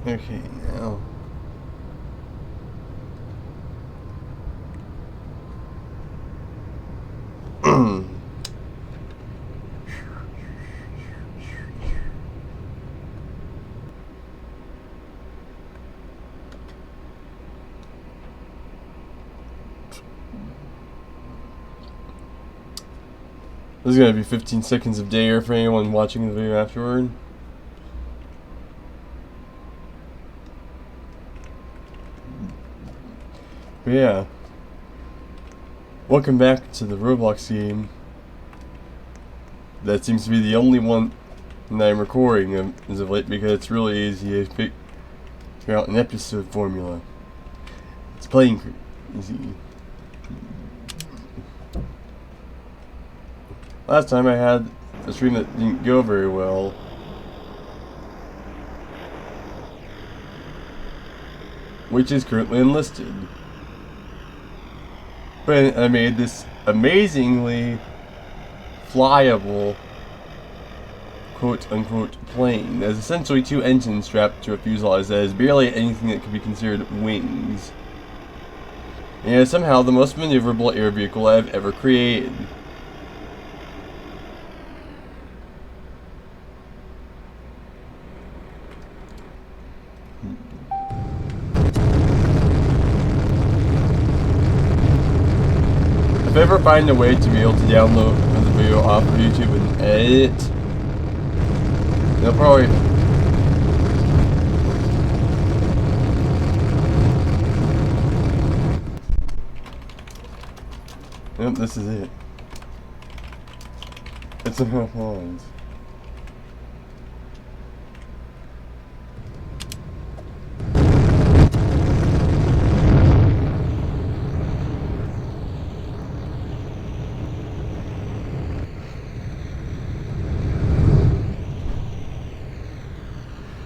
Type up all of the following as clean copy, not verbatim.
Okay, now. This is gonna be 15 seconds of dead air for anyone watching the video afterward. But yeah. Welcome back to the Roblox game. That seems to be the only one that I'm recording as of late because it's really easy to figure out an episode formula. It's playing easy. Last time I had a stream that didn't go very well. Which is currently unlisted. But I made this amazingly flyable quote-unquote plane. There's essentially two engines strapped to a fuselage that is barely anything that could be considered wings. And it is somehow the most maneuverable air vehicle I've ever created. If I ever find a way to be able to download the video off of YouTube and edit it, they'll probably... Yep, this is it. It's enough lines.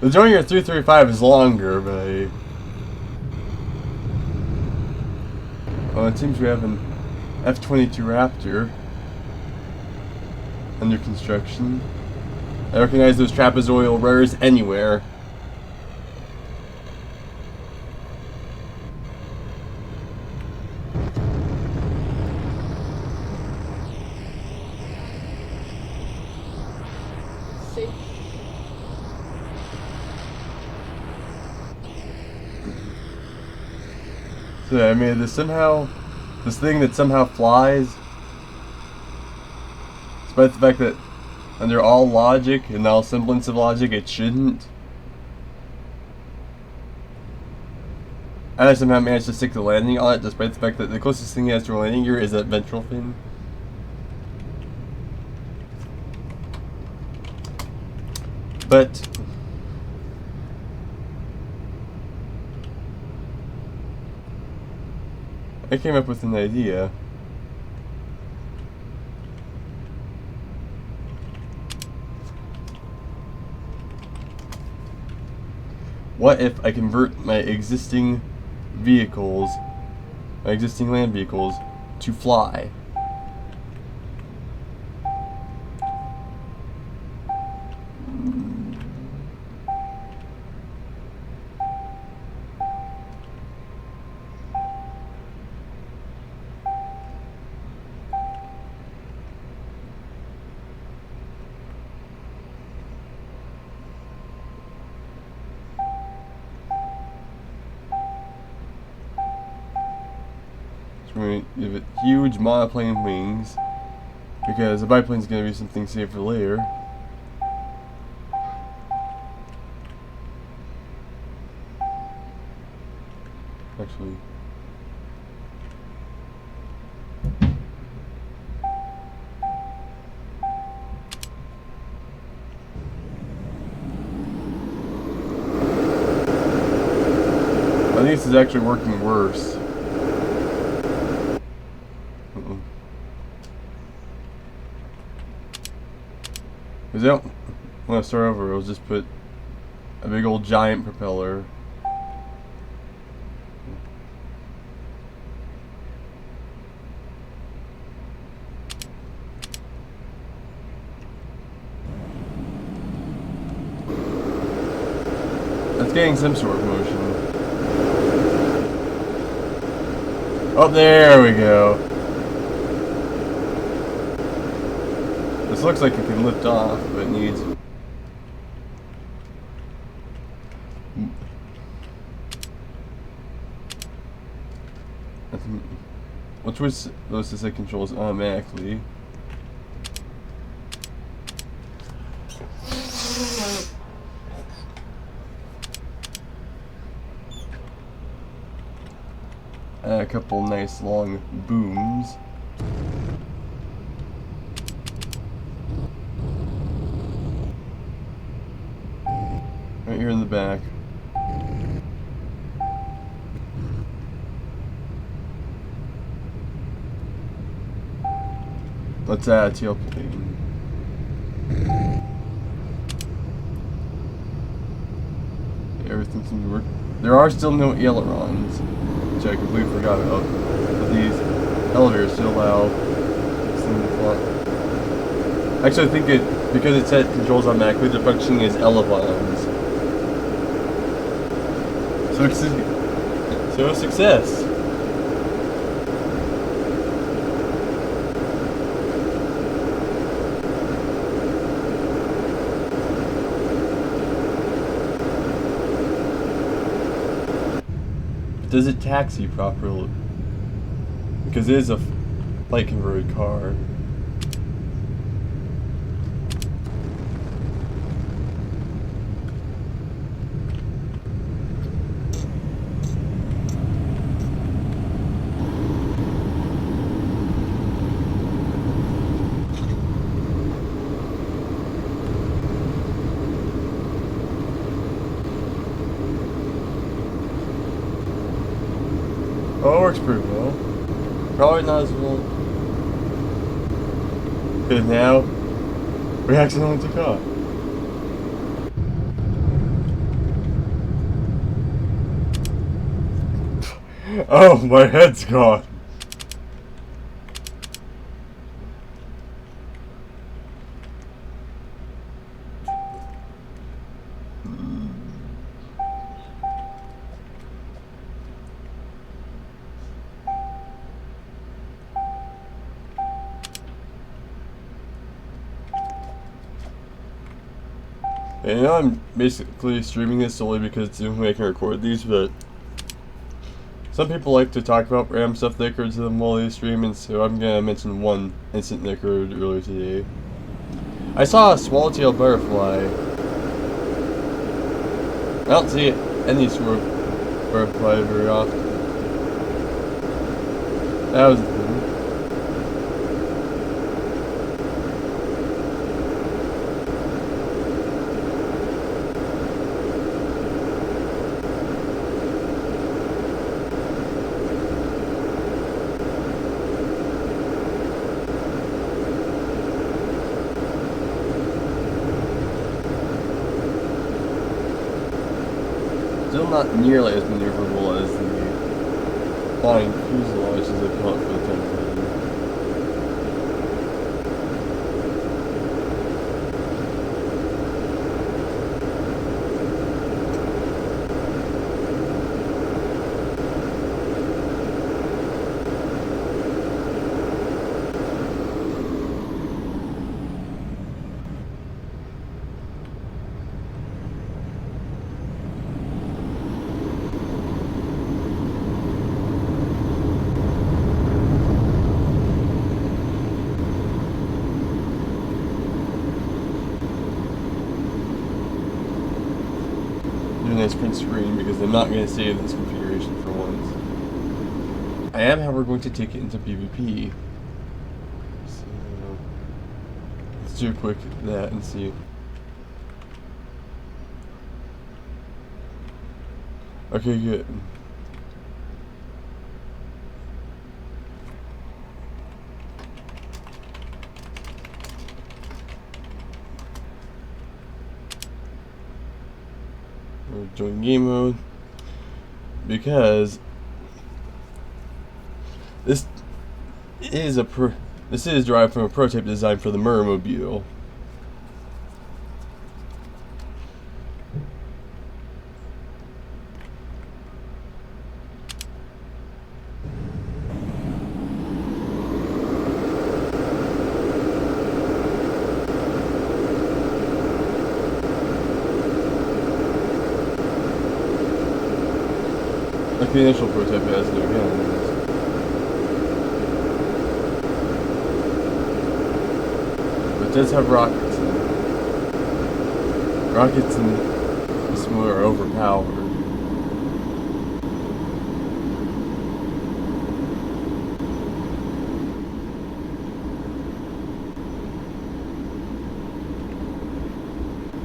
The Joinger 335 is longer, but well, it seems we have an F-22 Raptor under construction. I recognize those trapezoidal rotors anywhere. So I mean, this thing that somehow flies, despite the fact that under all logic and all semblance of logic, it shouldn't. And I somehow managed to stick the landing on it, despite the fact that the closest thing it has to a landing gear is that ventral fin. But I came up with an idea. What if I convert my existing vehicles, my existing land vehicles, to fly? We're going to give it huge monoplane wings, because the biplane is going to be something safer later. Actually, I think this is actually working worse. Because I don't want to start over, I'll just put a big old giant propeller. That's getting some sort of motion. Oh, there we go. This looks like it can lift off, but it needs... Which was those to set controls automatically. A couple nice long booms. Right here in the back. Let's add a tailplane. Everything seems to work. There are still no ailerons, which I completely forgot about. But these elevators still allow this thing to fly. Actually, I think it, because it set controls automatically, the functioning is elevons. So success. Does it taxi properly? Because it is a light converted car. Oh, it works pretty well. Probably not as well. Because now, we accidentally took off. Oh, my head's gone. And now I'm basically streaming this solely because it's the only way I can record these, but some people like to talk about random stuff they occurred to them while they stream, and so I'm going to mention one incident that occurred earlier today. I saw a swallowtail butterfly. I don't see any sort of butterfly very often. That was the thing. Still not nearly as maneuverable as the flying fuselage as I call it for the time being. Nice print screen because I'm not going to save this configuration for once. I am, however, going to take it into PvP. So let's do a quick that and see. Okay, good. Join game mode because this is derived from a prototype designed for the Mermobile. like the initial prototype has no guns. But it does have rockets in it. Rockets in this mode are overpowered.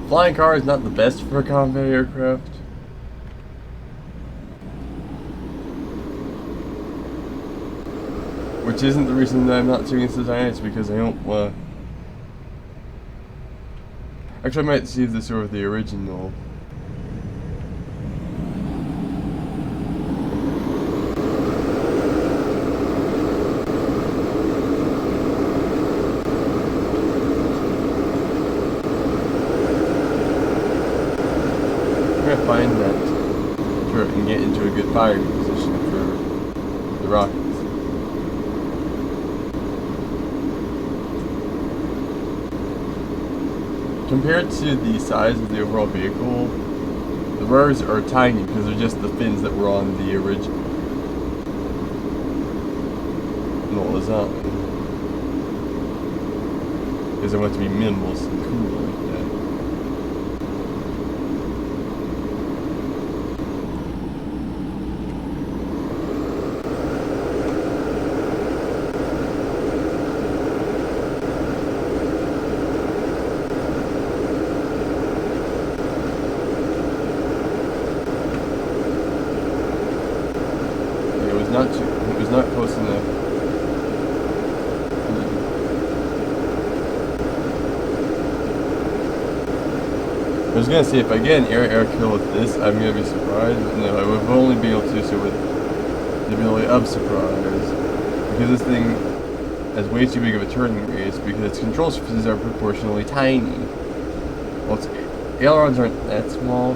Flying car is not the best for a combat aircraft. Which isn't the reason that I'm not doing this design, it's because I don't actually, I might see this over the original. I'm gonna find that turret and get into a good firing position for the rockets. Compared to the size of the overall vehicle, the rotors are tiny because they're just the fins that were on the original design. Because I want it to be minimalist and cool like that. It was not close enough. I was gonna say, if I get an air kill with this, I'm gonna be surprised, but no, I would only be able to do so with the ability of surprise. Because this thing has way too big of a turning radius, because its control surfaces are proportionally tiny. Well, its ailerons aren't that small,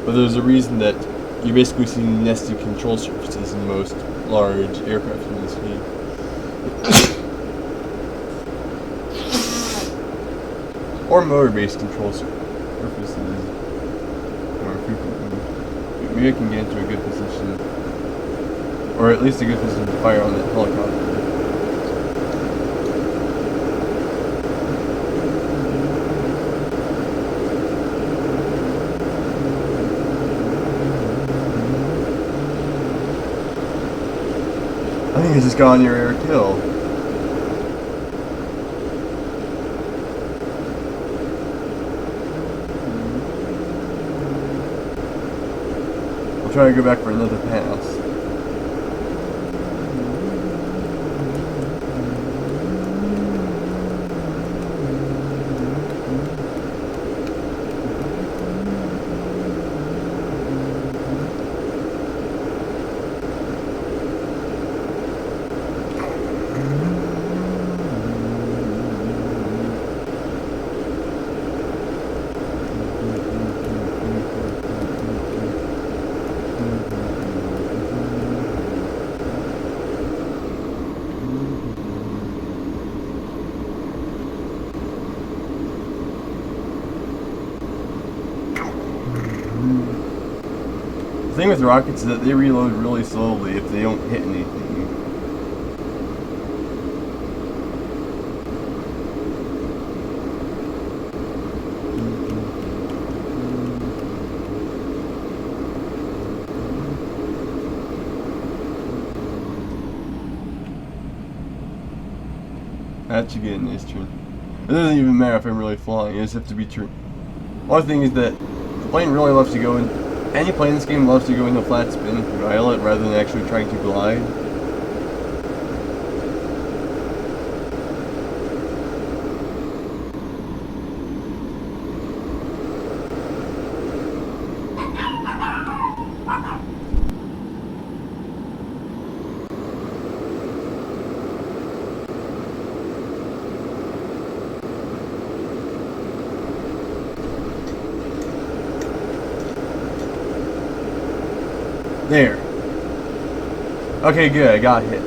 but there's a reason that you basically see nested control surfaces in most large aircraft in this game. Or motor-based control surfaces more frequently. Maybe I can get into a good position, or at least a good position to fire on that helicopter. I think it's just got on your air kill. I'll try to go back for another pass. The thing with rockets is that they reload really slowly if they don't hit anything. That should get a nice turn. It doesn't even matter if I'm really flying, I just have to be true. One thing is that the plane really loves to go in. Any plane in this game loves to go into a flat spin if you dial it rather than actually trying to glide. There. Okay, good, I got hit.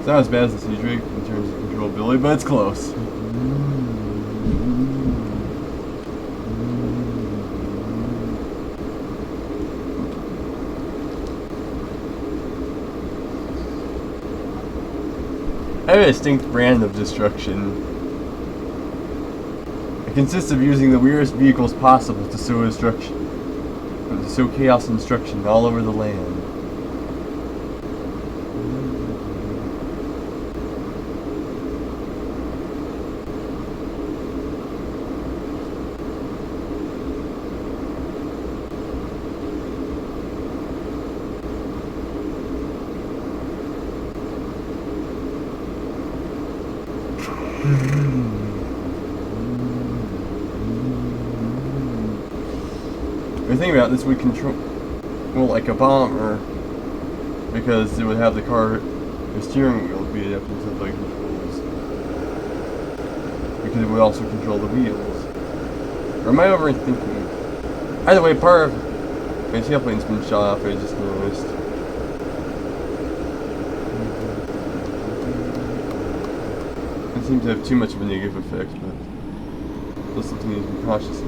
not as bad as the Siege Rig in terms of controllability, but it's close. I have a distinct brand of destruction. It consists of using the weirdest vehicles possible to sow destruction, to sow chaos and destruction all over the land. The thing about this would control, well, like a bomber, because it would have the steering wheel be adapted to the controls, because it would also control the wheels. Or am I overthinking? Either way, part of my tailplane's been shot off. I just noticed. It seems to have too much of a negative effect, but that's something you need to be cautious of.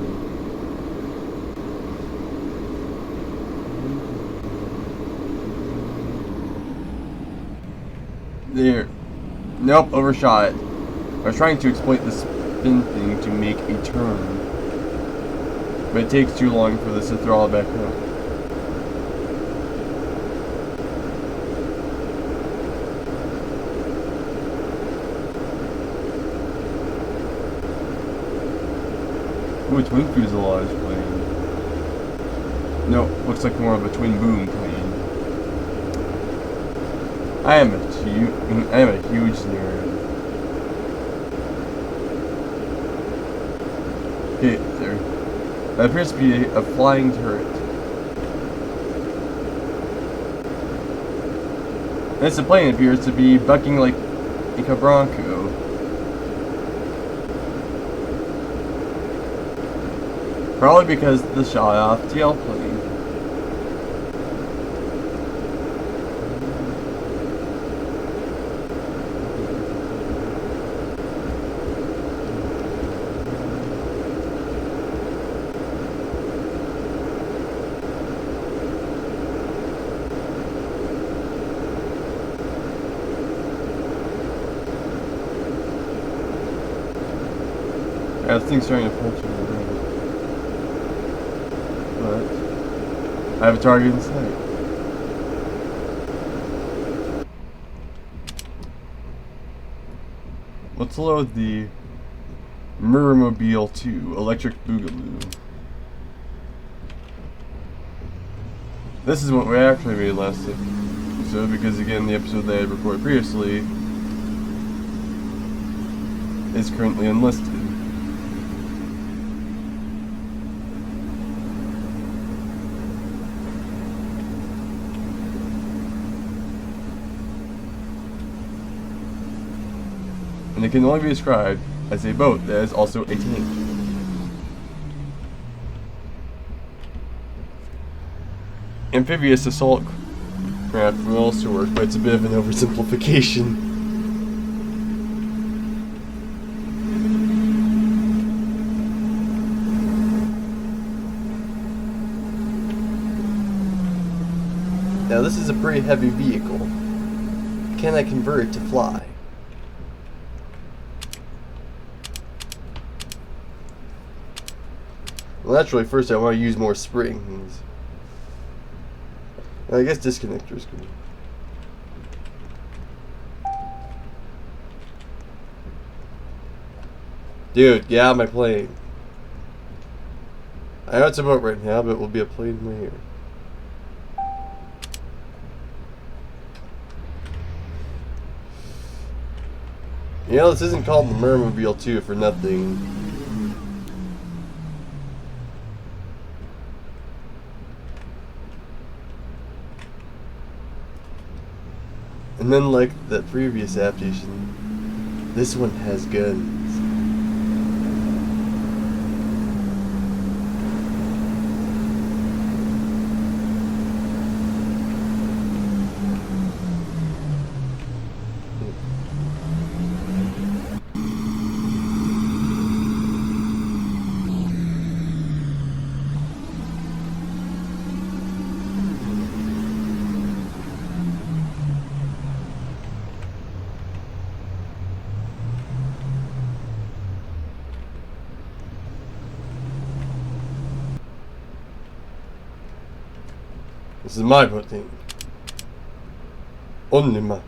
There. Nope, overshot it. I was trying to exploit the spin thing to make a turn, but it takes too long for this to throttle back up. Ooh, twin fuselage plane. No, looks like more of a twin boom plane. I am a huge nerd. Okay, there. That appears to be a flying turret. This plane appears to be bucking like a Bronco. Probably because of the shot off tailplane. Yeah, this thing's starting to puncture me around. But I have a target in sight. Let's load the Mirrormobile 2 Electric Boogaloo. This is what we actually made last episode, because again, the episode that I had recorded previously is currently unlisted. And it can only be described as a boat that is also a tank. Amphibious assault craft will also work, but it's a bit of an oversimplification. Now this is a pretty heavy vehicle. Can I convert it to fly? Well, naturally, first I want to use more springs. And I guess disconnectors can. Dude, get out of my plane. I know it's a boat right now, but it will be a plane in my ear. You know, this isn't called the Mirrormobile 2 for nothing. And then, like the previous adaptation, this one has guns. This is my protein. Only mine.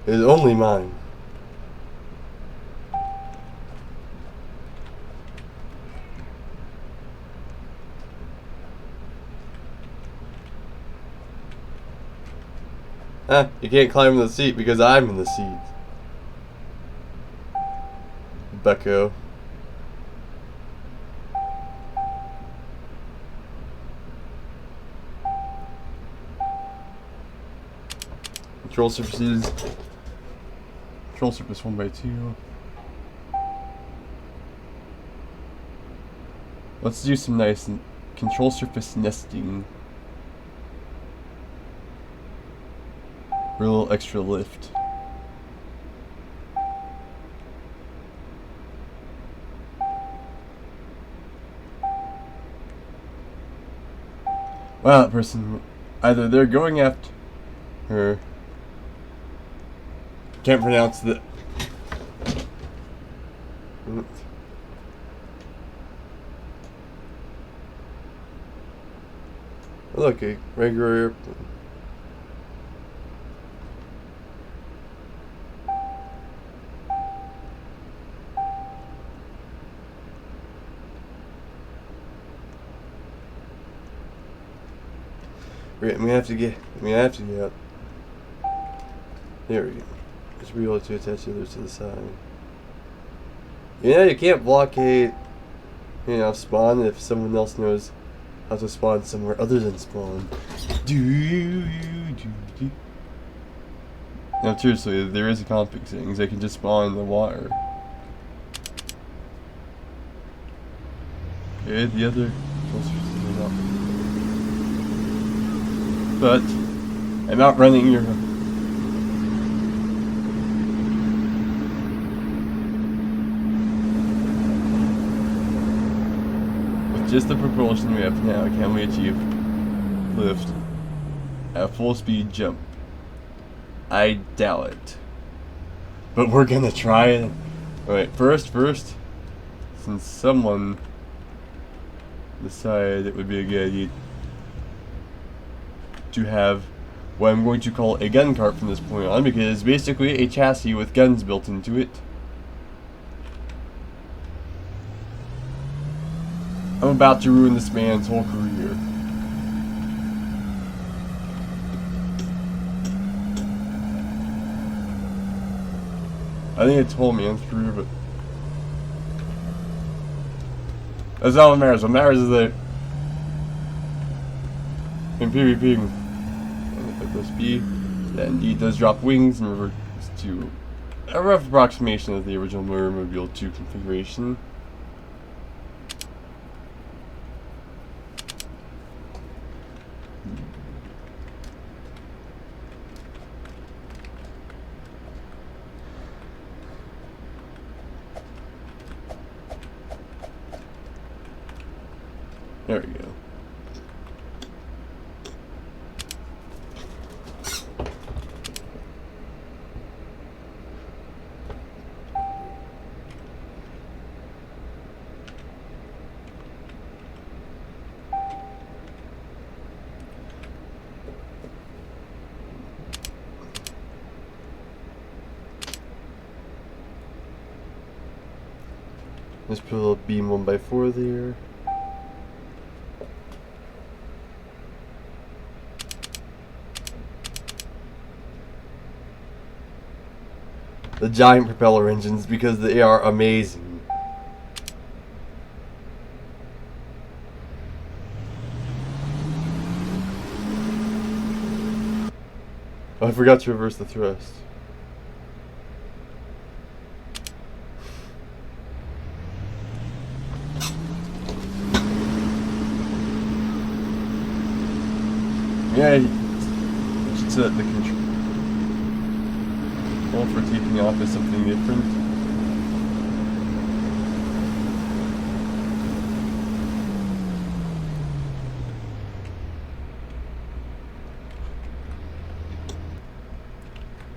It is only mine. You can't climb in the seat because I'm in the seat. Becco. Control surfaces. Control surface 1x2. Let's do some nice control surface nesting. For a little extra lift. Wow, that person, either they're going after her. Can't pronounce the. Look, a regular airplane. Right, I'm gonna have to get up. There we go. Just be able to attach the others to the side. Yeah, you can't blockade, spawn if someone else knows how to spawn somewhere other than spawn. No, seriously, there is a config settings. They can just spawn in the water. Okay, the other. But I'm not running your. With just the propulsion we have now, can we achieve lift at full speed jump? I doubt it. But we're gonna try it. Alright, first, since someone decided it would be a good idea to have what I'm going to call a gun cart from this point on, because it's basically a chassis with guns built into it. I'm about to ruin this man's whole career. I think it's whole man's career, but that's not what matters. What matters is that in PvP, press B, that indeed does drop wings and reverts to a rough approximation of the original Mobile 2 configuration. There we go. Let's put a little beam 1x4 there. The giant propeller engines, because they are amazing. Oh, I forgot to reverse the thrust. Yeah, you should set the control for taking off is something different.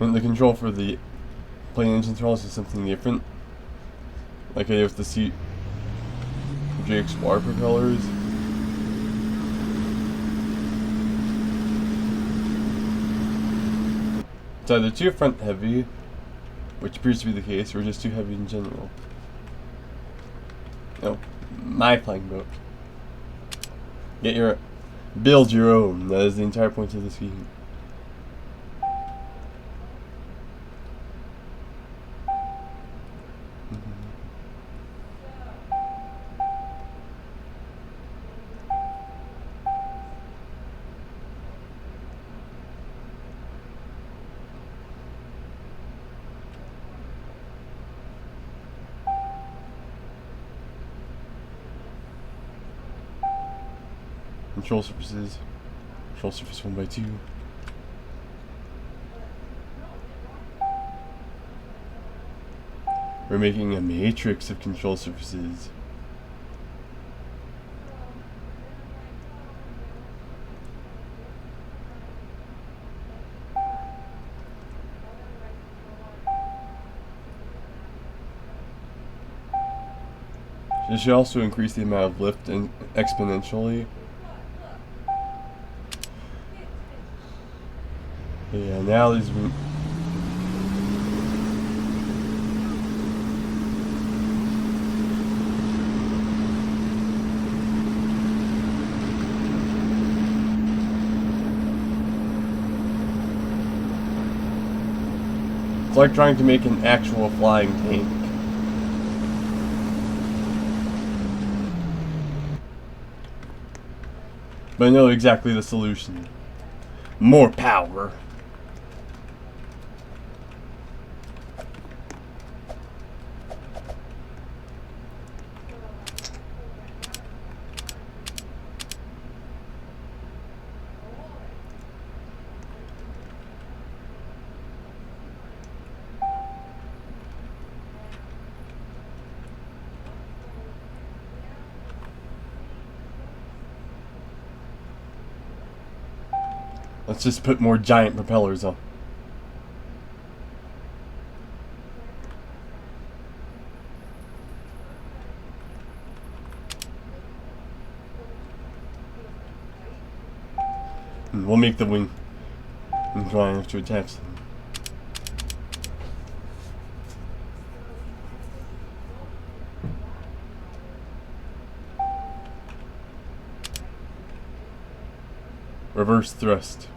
And the control for the plane engine throttles is something different. Like I did with the JXY propellers. It's either too front heavy, which appears to be the case, or just too heavy in general. No, my flying boat. Build your own. That is the entire point of this game. Control surfaces. Control surface 1x2. We're making a matrix of control surfaces. This should also increase the amount of lift exponentially. Yeah, now these. It's like trying to make an actual flying tank. But I know exactly the solution. More power. Let's just put more giant propellers on. And we'll make the wing dry enough to attach them. Reverse thrust.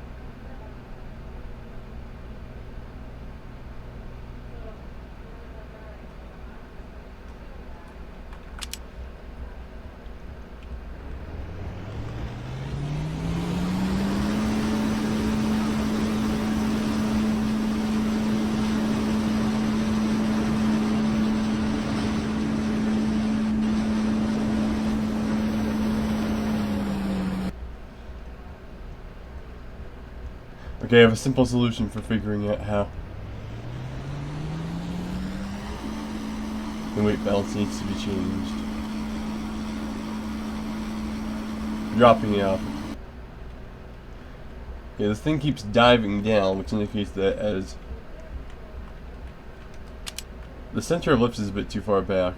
Okay, I have a simple solution for figuring out how the weight balance needs to be changed. Dropping it off. Yeah, this thing keeps diving down, which indicates that as the center of lift is a bit too far back.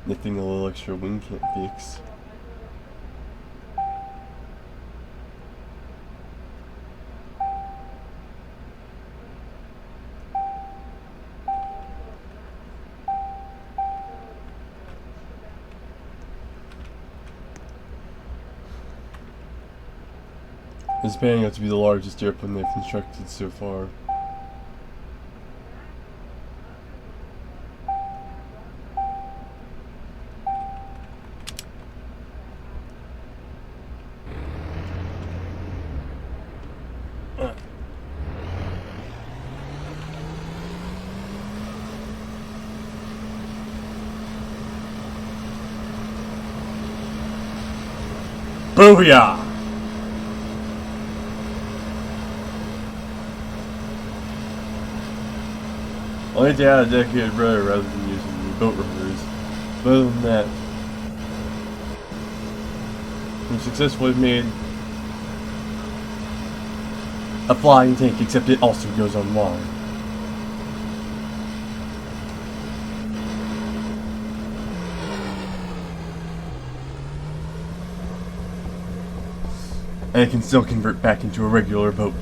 Nothing a little extra wing can't fix. It's panning out to be the largest airplane they've constructed so far. Booyah! I need to add a dedicated rudder rather than using the boat rudders. But other than that, we've successfully made a flying tank, except it also goes on water. And it can still convert back into a regular boat.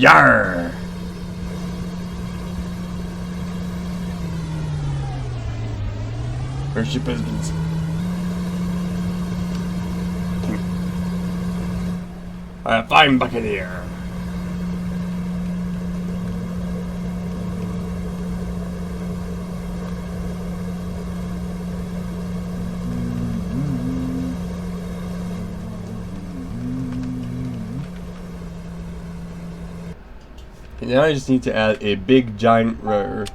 Yar! Airship has been... fine, Buccaneer. And now I just need to add a big giant rotor.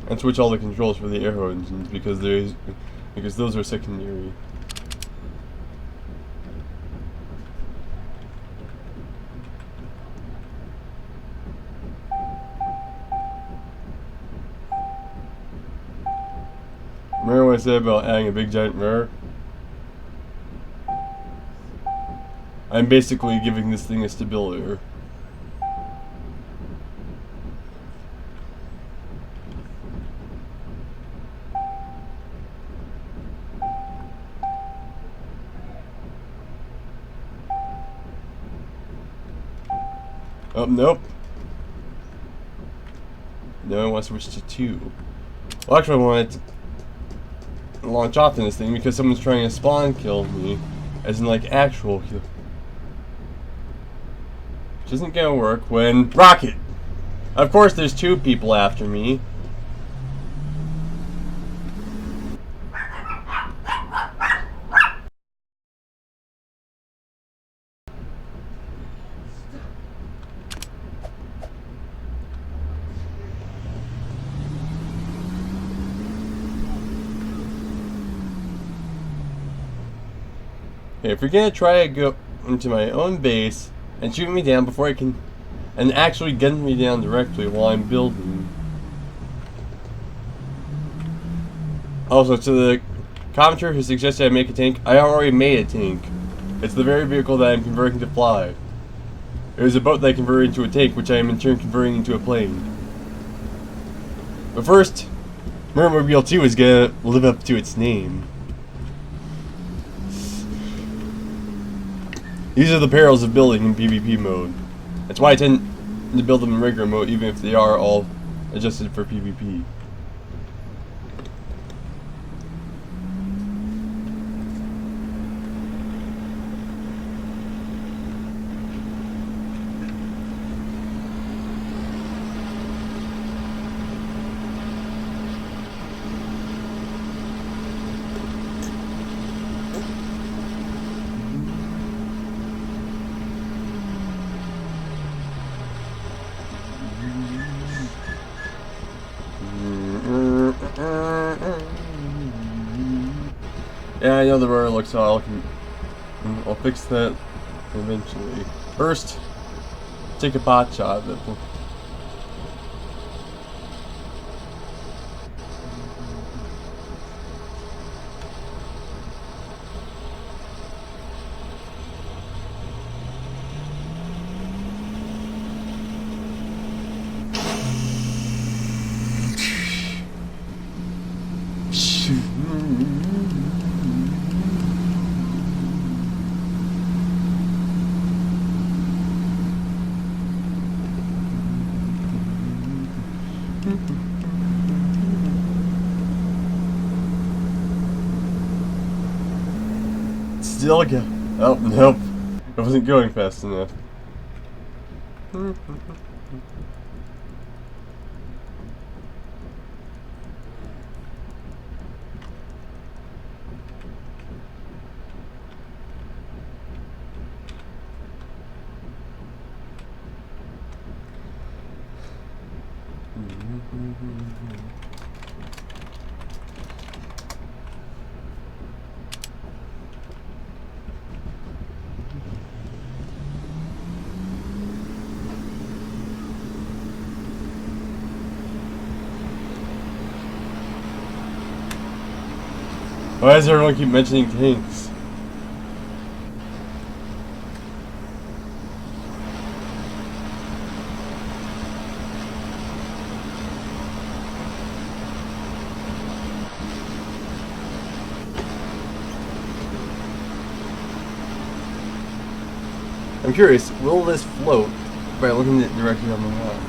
And switch all the controls for the aero engines because those are secondary. Remember what I said about adding a big giant mirror? I'm basically giving this thing a stabilizer. Oh, nope. No, I want to switch to 2. Well, actually, I want to launch off in this thing because someone's trying to spawn kill me. As in, like, actual kill. Which isn't gonna work when... Rocket! Of course, there's 2 people after me. Okay, if you're gonna try to go into my own base and shoot me down before I can, and actually gun me down directly while I'm building. Also, to the commenter who suggested I make a tank, I already made a tank. It's the very vehicle that I'm converting to fly. It was a boat that I converted into a tank, which I am in turn converting into a plane. But first, Mermobile 2 is gonna live up to its name. These are the perils of building in PvP mode. That's why I tend to build them in regular mode, even if they are all adjusted for PvP. Yeah, I know the rotor looks off. I'll fix that eventually. First, take a pot shot at it. Still go. Oh, nope. It wasn't going fast enough. Why does everyone keep mentioning tanks? I'm curious, will this float by looking at it directly on the map?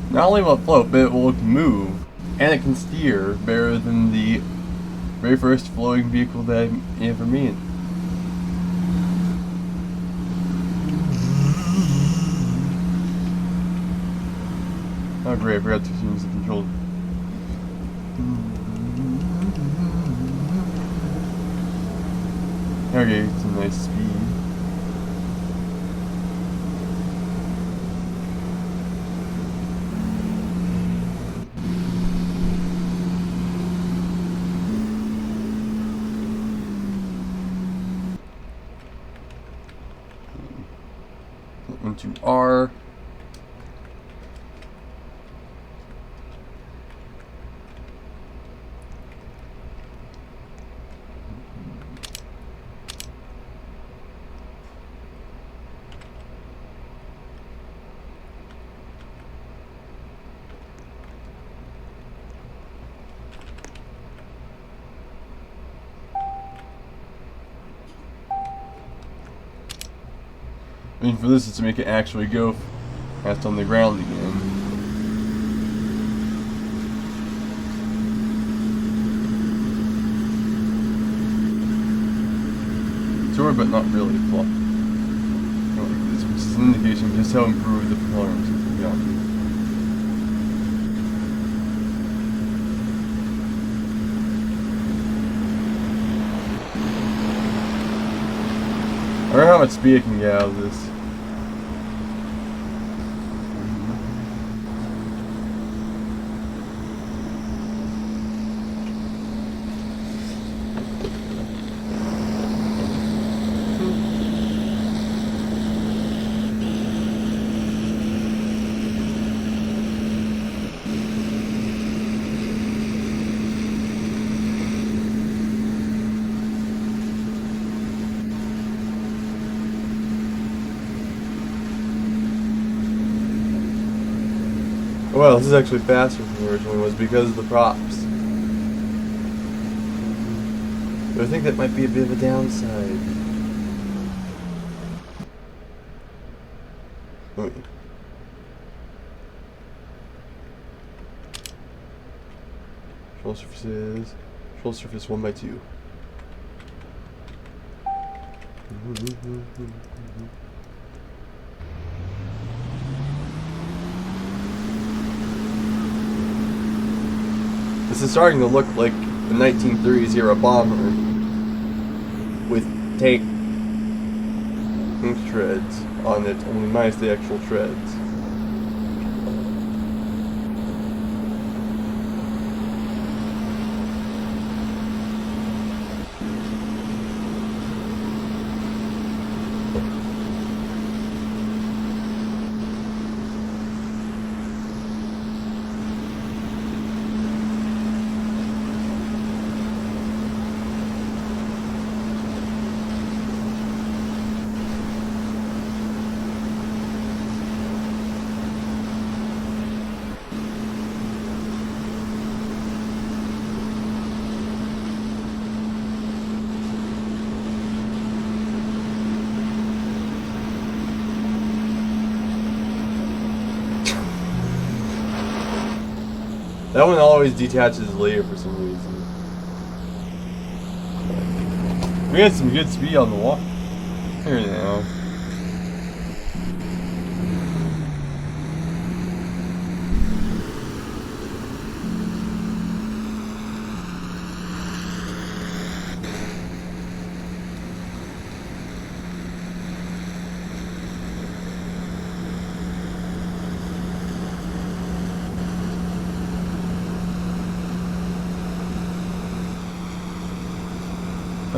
Not only will it float, but it will move, and it can steer better than the very first floating vehicle that I ever made. Oh great, I forgot to use the controller. Okay, some nice speed. Into R. I mean, for this is to make it actually go fast on the ground again. Sort of, but not really. This is an indication of just how improved the propeller systems have gotten. I wonder how much speed I can get out of this. Well, this is actually faster than it originally was because of the props. But I think that might be a bit of a downside. Oh. Control surfaces. Control surface 1x2. This is starting to look like the 1930s era bomber with tank treads on it, only minus the actual treads. That one always detaches later for some reason. We had some good speed on the wall. Here now.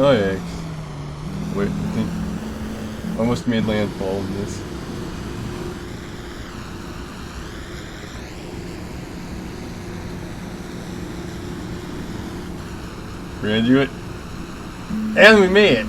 Oh yikes. Wait, I think almost made landfall in this. We're gonna do it. And we made it!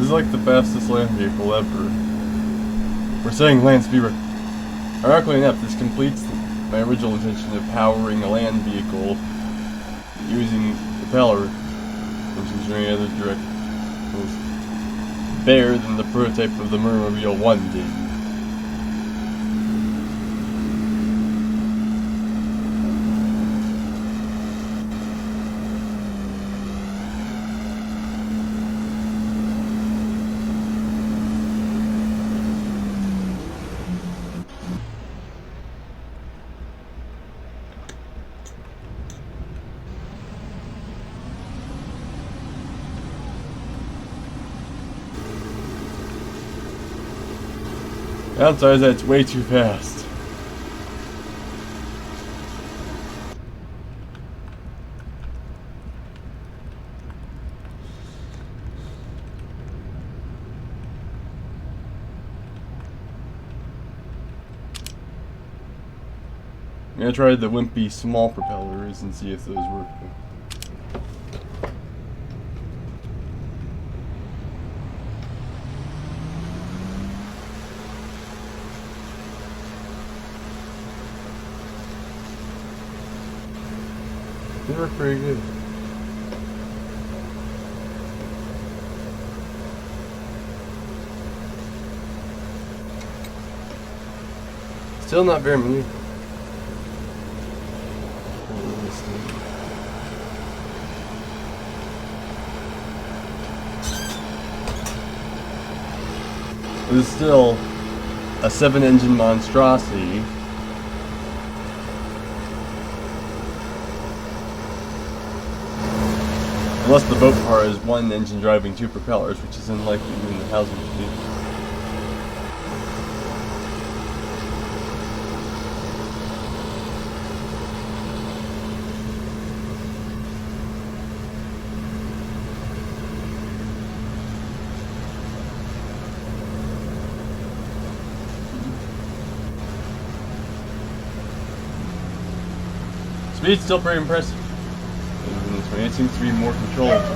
is like the fastest land vehicle ever. We're saying land speed. Ironically enough, this completes my original intention of powering a land vehicle using propeller engines or any other direct was better than the prototype of the Mermobile 1 did. Downside is that it's way too fast. I'm gonna try the wimpy small propellers and see if those work. They work pretty good. Still not very many. This is still a 7-engine monstrosity. Unless the boat car is 1 engine driving 2 propellers, which is unlikely in the housing fleet. Speed's still pretty impressive. It seems to be more controllable.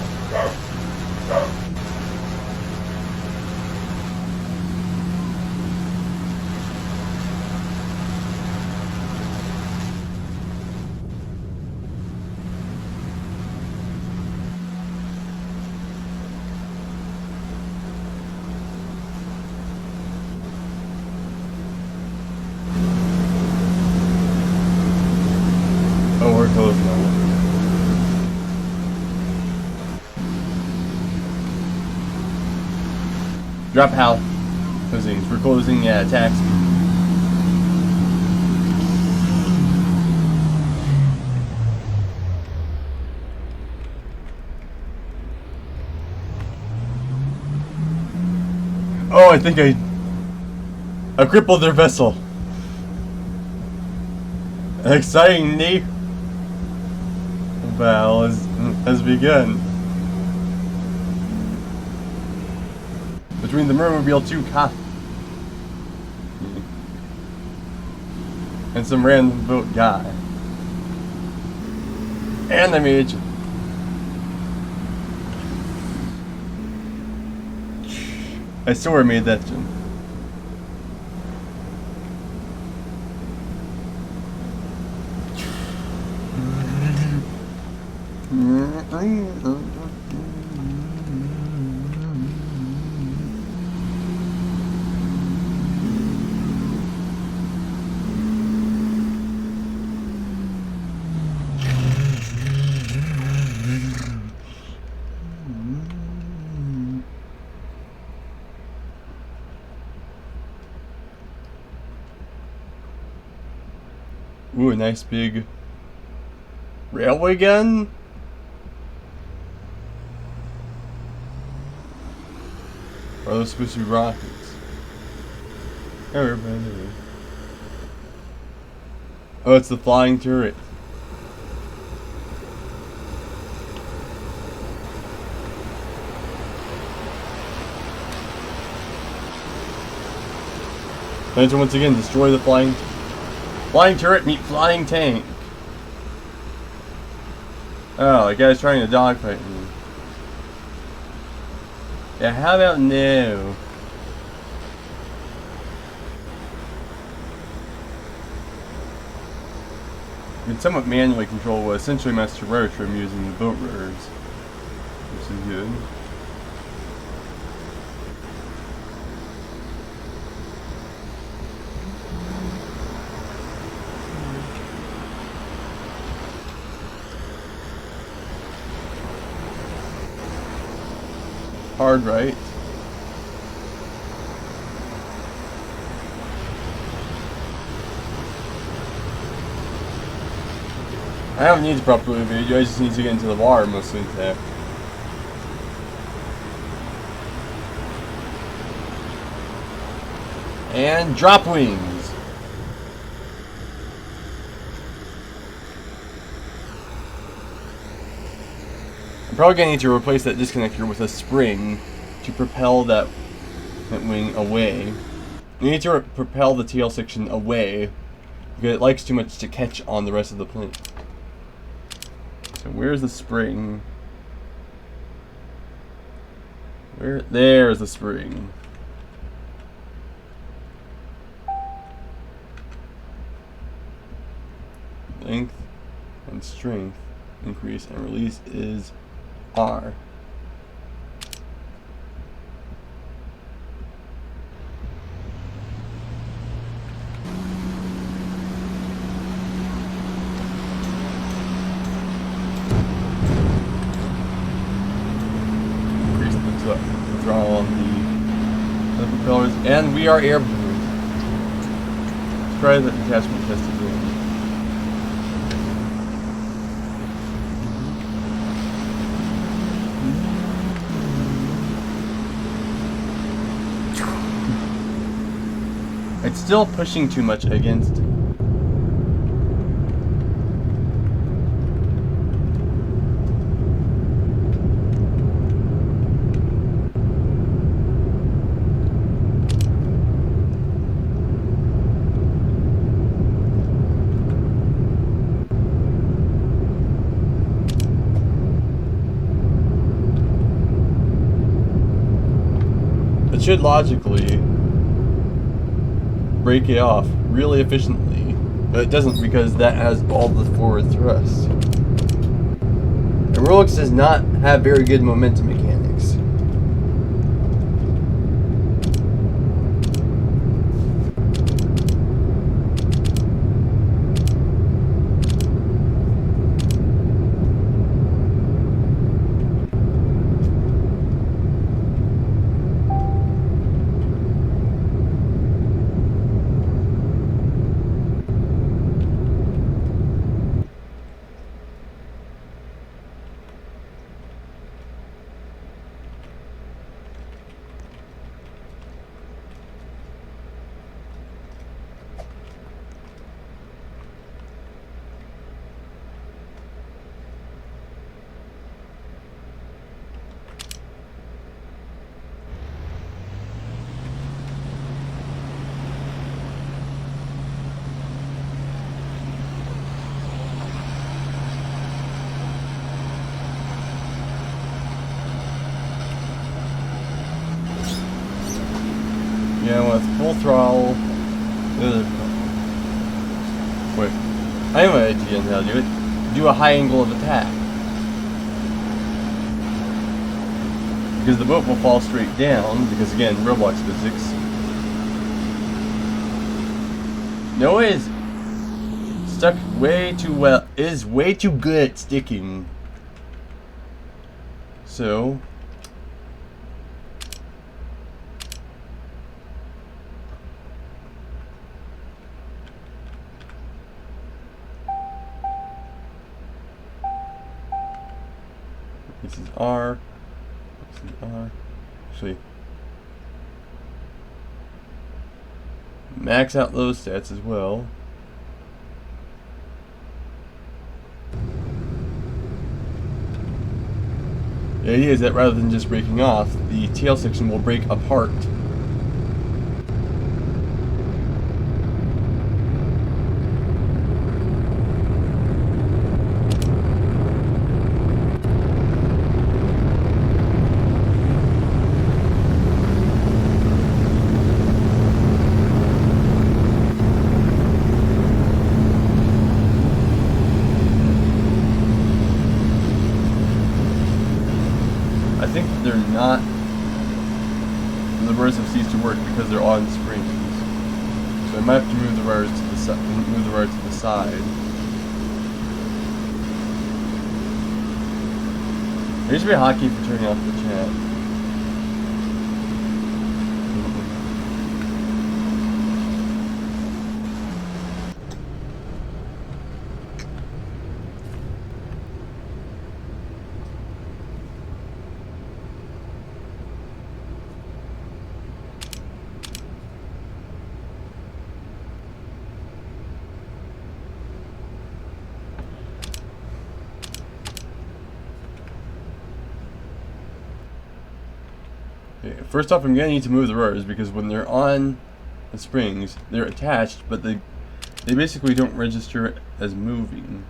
Oh, we're close now. Drop how? Closings. We're closing tax. Oh, I think I crippled their vessel. An exciting new battle has begun. Between the Mermobile 2 cop and some random boat guy. And I made I swear I made that jump. Ooh, a nice big railway gun. Or are those supposed to be rockets? Everybody. Oh, it's the flying turret. Plan to once again destroy the flying turret meet flying tank. Oh, the guy's trying to dogfight me. Yeah, how about no? You can somewhat manually control what essentially amounts to rudder trim using the boat rudders, which is good. Hard right. I don't need to properly video, I just need to get into the water mostly today. And drop wings. I'm probably going to need to replace that disconnector with a spring to propel that wing away. You need to propel the tail section away because it likes too much to catch on the rest of the plane. So where's the spring? There's the spring. Length and strength increase and release is R. Increase the throttle on the propellers, and we are airborne. Let's try the detachment test again. It's still pushing too much against. It should logically break it off really efficiently, but it doesn't because that has all the forward thrust. And Rolex does not have very good momentum mechanics. Yeah, with full throttle. Wait. I have an idea on how to do it. Do a high angle of attack. Because the boat will fall straight down, because again, Roblox physics. Noah is stuck way too well, is way too good at sticking. So this is R. This is R. Actually, max out those stats as well. The idea is that rather than just breaking off, the tail section will break apart. they're not. The rotors have ceased to work because they're on springs. So I might have to move the rotors to the side. Move the rotor to the side. Here's your hotkey for turning off the chat. First off, I'm going to need to move the rotors because when they're on the springs, they're attached, but they basically don't register as moving.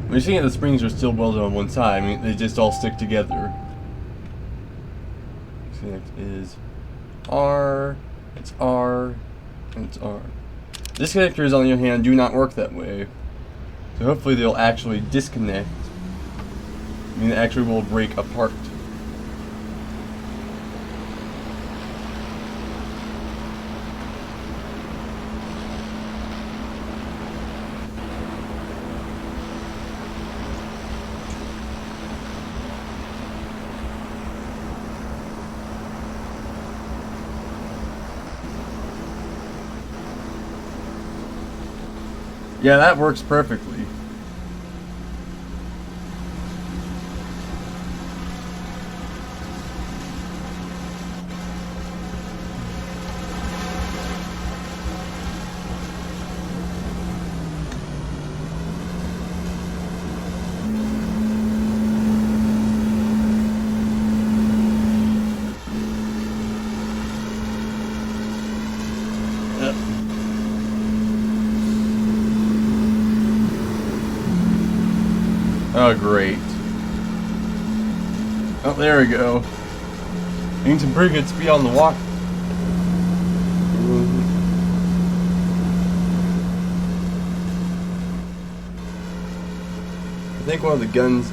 You're seeing that the springs are still welded on one side. I mean, they just all stick together. Next is R, it's R, and it's R. Disconnectors, on the other hand, do not work that way. So hopefully they'll actually disconnect. I mean, they actually will break apart. Yeah, that works perfectly. Oh, great. Oh, there we go. Getting some pretty good speed on the walk. I think one of the guns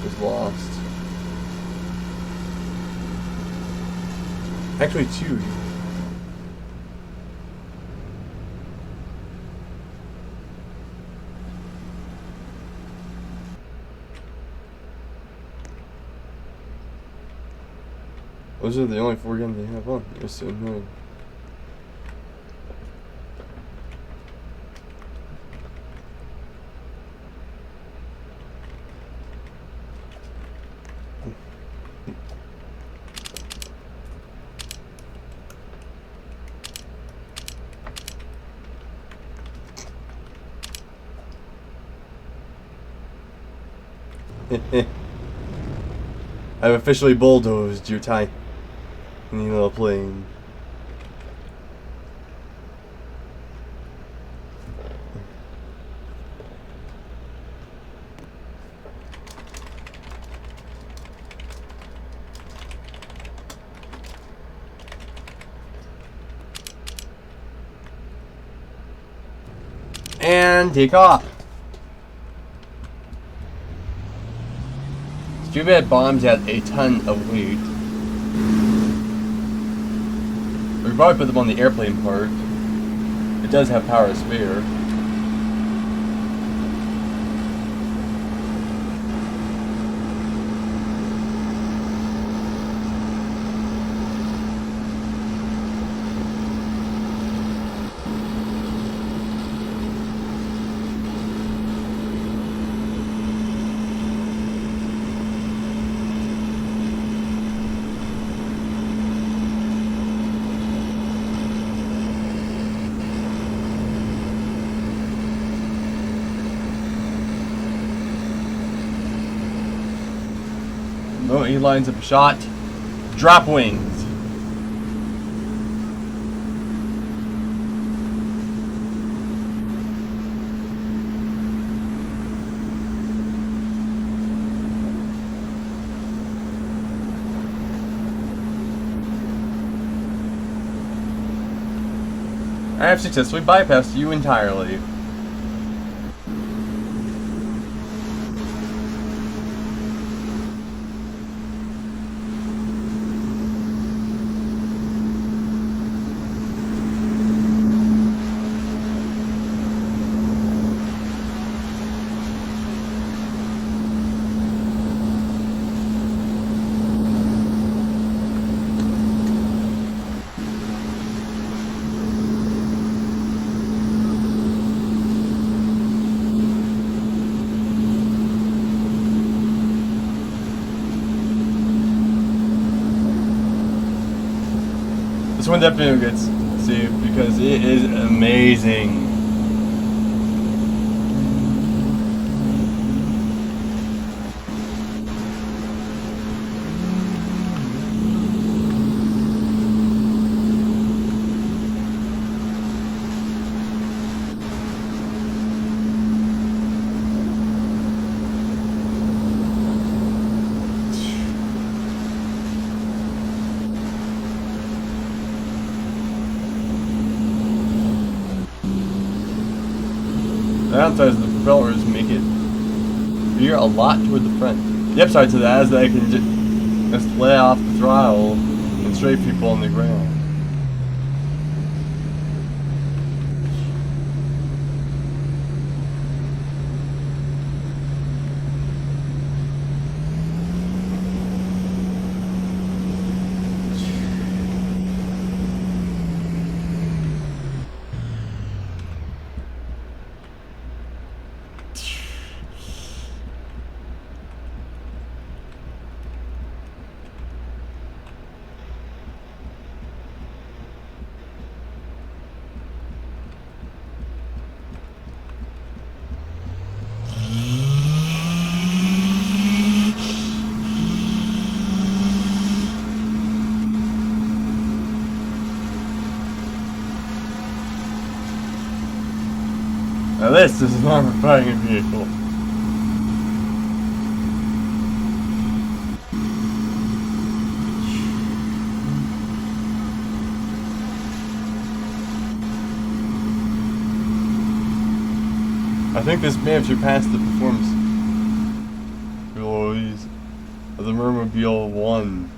was lost. Actually, two. Those are the only 4 guns they have on. They're so annoying. I've officially bulldozed your tiny little plane. And take off. It's too bad bombs have a ton of weight. We could probably put them on the airplane part. It does have power to spare. he lines up a shot. Drop wings. I have successfully bypassed you entirely. This one definitely gets saved because it is amazing. The downsides of the propellers make it veer a lot toward the front. The upside to that is that I can just lay off the throttle and straight people on the ground. Now this is an armored fighting vehicle. I think this may have surpassed the performance abilities of the Mermobile 1.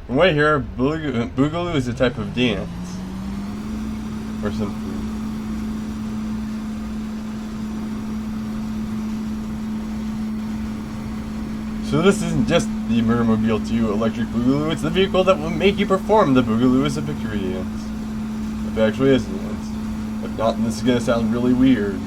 From what I hear, Boogaloo is a type of dance. Or something. So this isn't just the Mermobile 2 electric Boogaloo, it's the vehicle that will make you perform the Boogaloo as a victory dance. If it actually is a dance. If not, then this is gonna sound really weird.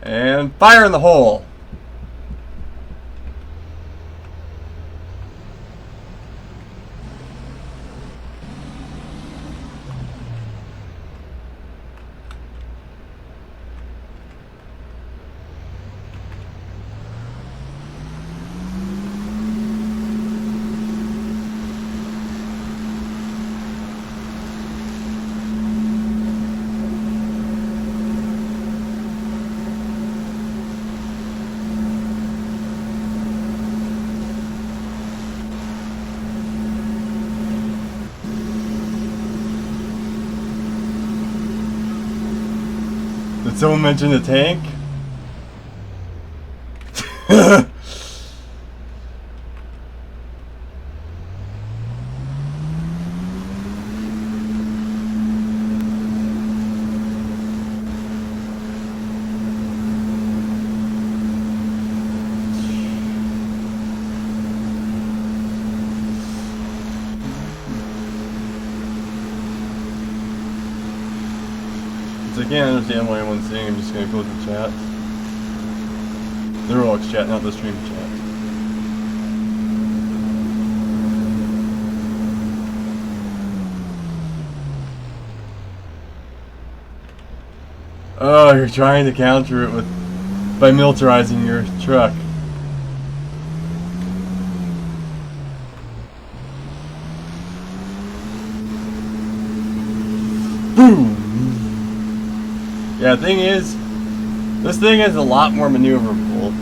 And fire in the hole! Did someone mention the tank? can't understand what anyone's saying. I'm just gonna close the chat. The Roblox chat, not the stream chat. Oh, you're trying to counter it by militarizing your truck. Boom! Yeah, the thing is, this thing is a lot more maneuverable.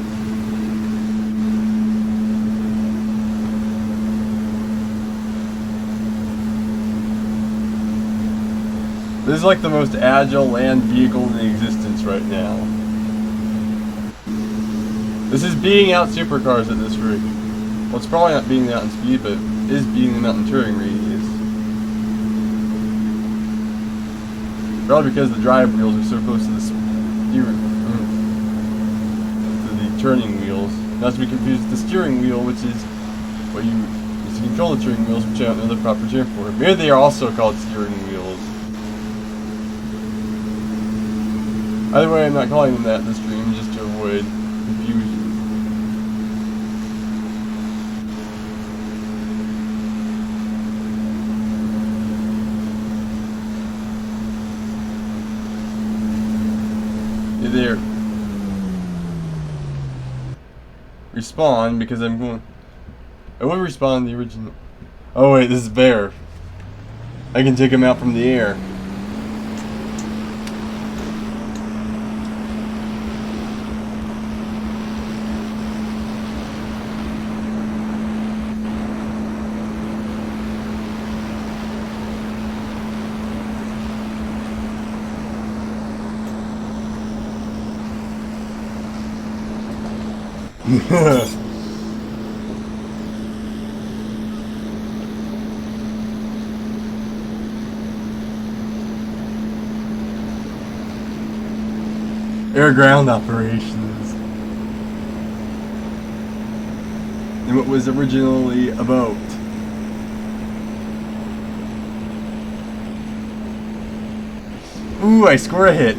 This is like the most agile land vehicle in existence right now. This is beating out supercars at this rate. Well, it's probably not beating them out in speed, but it is beating them out in touring radius. Probably because the drive wheels are so close to the turning wheels. Not to be confused with the steering wheel, which is what you use to control the turning wheels, which I don't know the proper term for. Maybe they are also called steering wheels. Either way, I'm not calling them that in the stream, just to avoid confusion. Hey there. Respawn, because I'm going... I will respawn the original... Oh wait, this is Bear. I can take him out from the air. Air ground operations. And what was originally a boat. Ooh, I score a hit.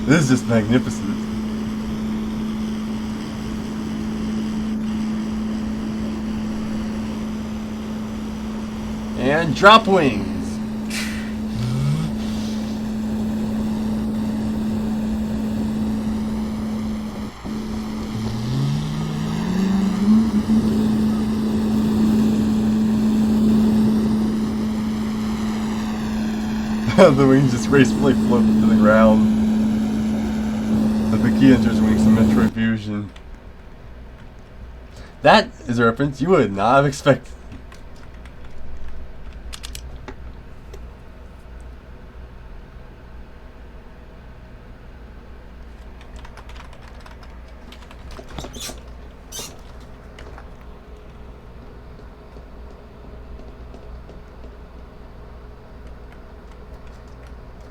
This is just magnificent. And drop wings. The wings just gracefully float to the ground. The key enters wings to Metroid Fusion. That is a reference you would not have expected.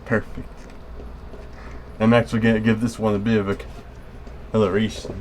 Perfect. I'm actually going to give this one a bit of a coloration.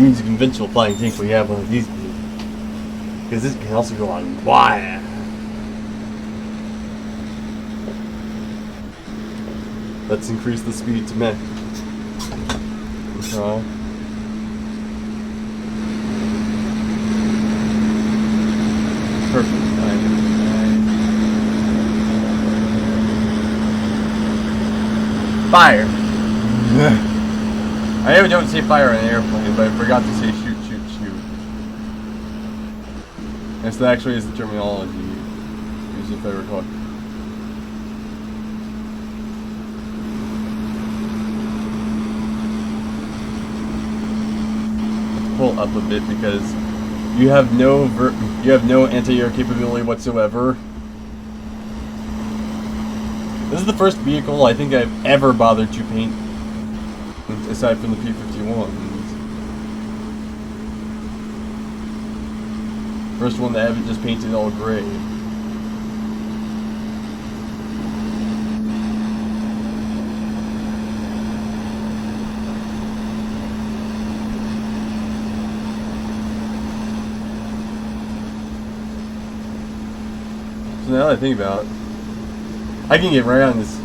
use a conventional flying tank, we have one of these. Because this can also go on wire. Let's increase the speed to max. Try. Perfect. Fire. I never don't say fire on an airplane, but I forgot to say shoot, shoot, shoot. Yes, that actually is the terminology used, if I recall. Pull up a bit because you have no anti-air capability whatsoever. This is the first vehicle I think I've ever bothered to paint, aside from the P-51s. First one that I haven't just painted all gray. So now that I think about it, I can get right on this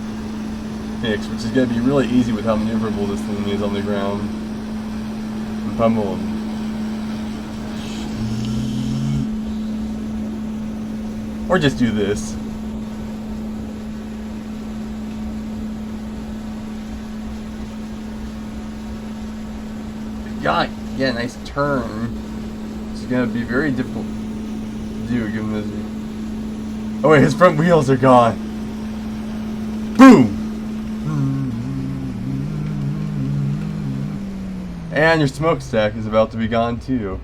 fix, which is going to be really easy with how maneuverable this thing is on the ground. And pummel him. Or just do this. Yeah, nice turn. It's going to be very difficult to do given this. Oh wait, his front wheels are gone. Boom! And your smokestack is about to be gone too.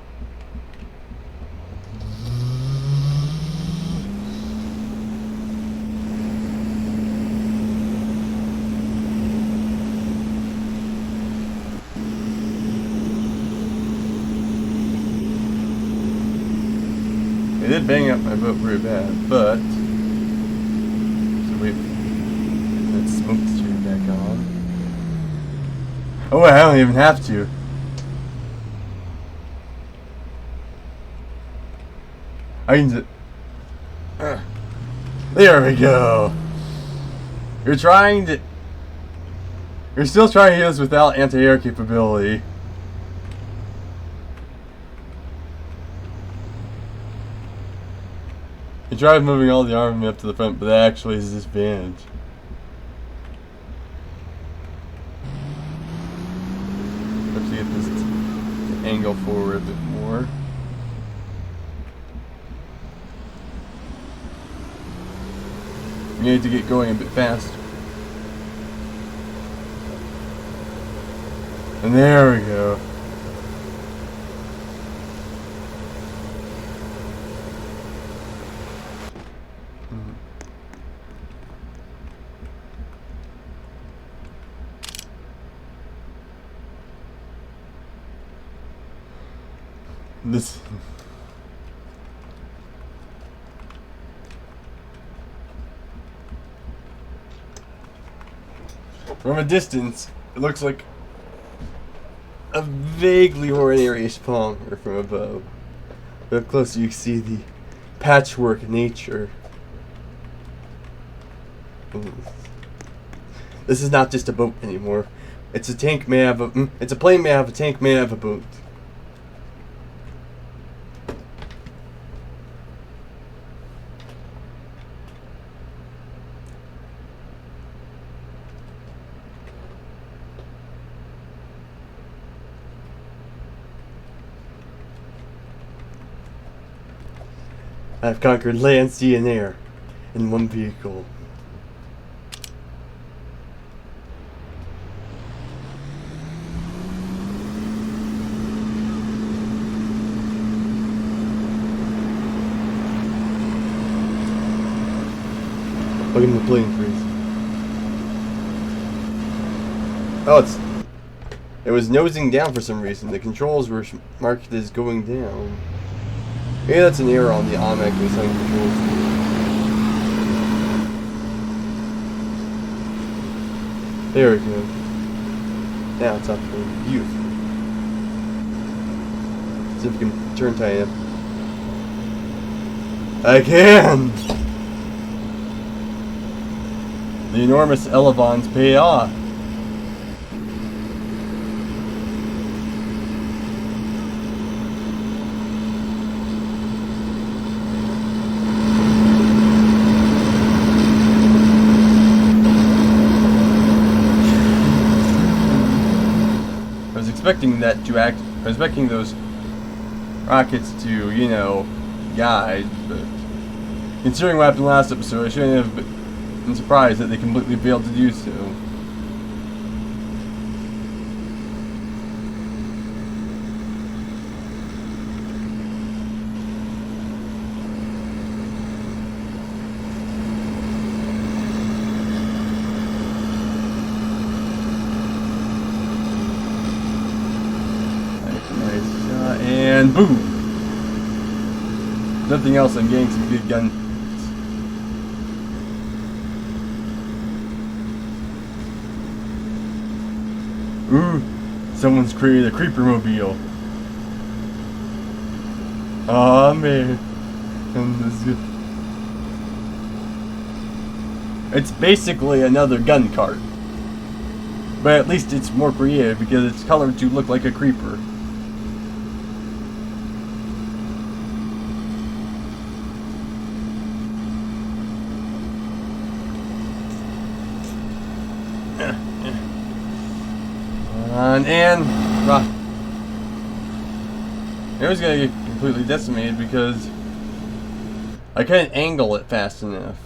It did bang up my boat pretty bad, but so wait, that smoke stream back on. Oh wait, I don't even have to. I can just, there we go. You're still trying to do this without anti-air capability. You tried moving all the army up to the front, but that actually is a disadvantage. Have to get this angle forward a bit more. You need to get going a bit faster. And there we go. This from a distance, it looks like a vaguely ordinary spawner from above. But up close, you can see the patchwork nature. This is not just a boat anymore. It's a tank may have a. It's a plane may have a tank may have a boat. I've conquered land, sea, and air in one vehicle. Look at the plane freeze. Oh, it was nosing down for some reason. The controls were marked as going down. Maybe that's an error on the automatically assigned controls. There we go. Now it's up for beautiful. See if we can turn tiny. I can! The enormous elevons pay off. I was expecting that to act. I was expecting those rockets to, you know, guide, but considering what happened last episode, I shouldn't have been surprised that they completely failed to do so. Nice shot, and boom! Nothing else, I'm getting some good guns. Ooh, someone's created a creeper mobile. Aw, man. It's basically another gun cart. But at least it's more creative because it's colored to look like a creeper. And it was gonna get completely decimated because I couldn't angle it fast enough.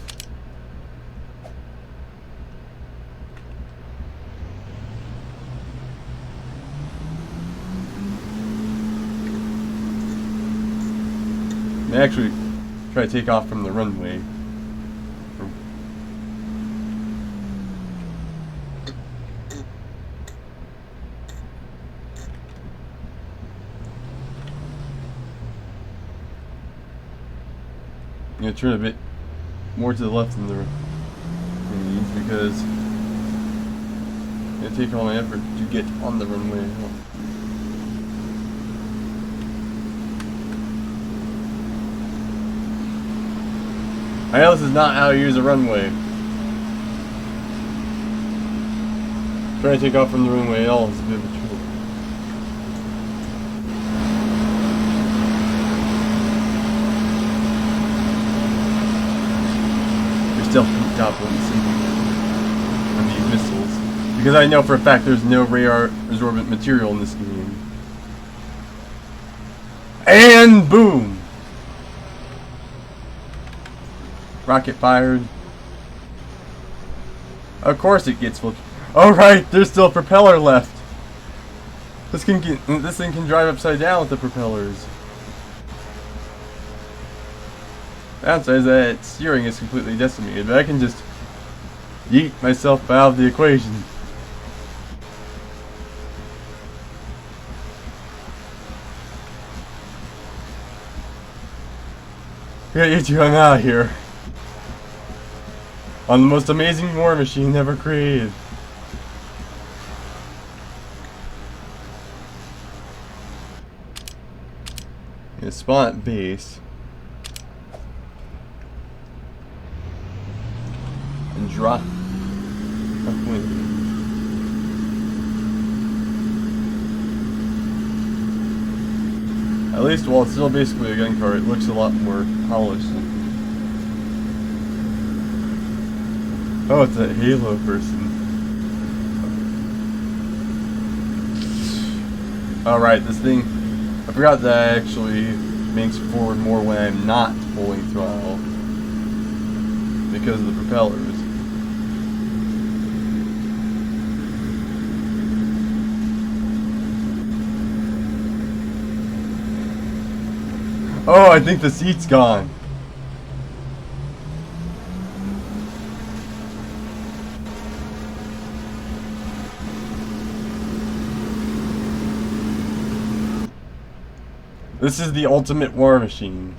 I actually try to take off from the runway. I'm gonna turn a bit more to the left than the needs because I'm gonna take all my effort to get on the runway. I know this is not how you use a runway. Trying to take off from the runway at all is a bit of a trouble. Still heat up on these missiles because I know for a fact there's no radar absorbent material in this game. And boom! Rocket fired. Of course it gets full. Oh right, there's still a propeller left. This thing can drive upside down with the propellers. Downside is that steering is completely decimated, but I can just yeet myself out of the equation. Yeah, you two, I'm out of here. On the most amazing war machine ever created. Yeah, spawn at base. And drop. At least while it's still basically a gun cart, it looks a lot more polished. Oh, it's that Halo person. Alright, this thing, I forgot that actually makes forward more when I'm not pulling throttle because of the propellers. Oh, I think the seat's gone. This is the ultimate war machine.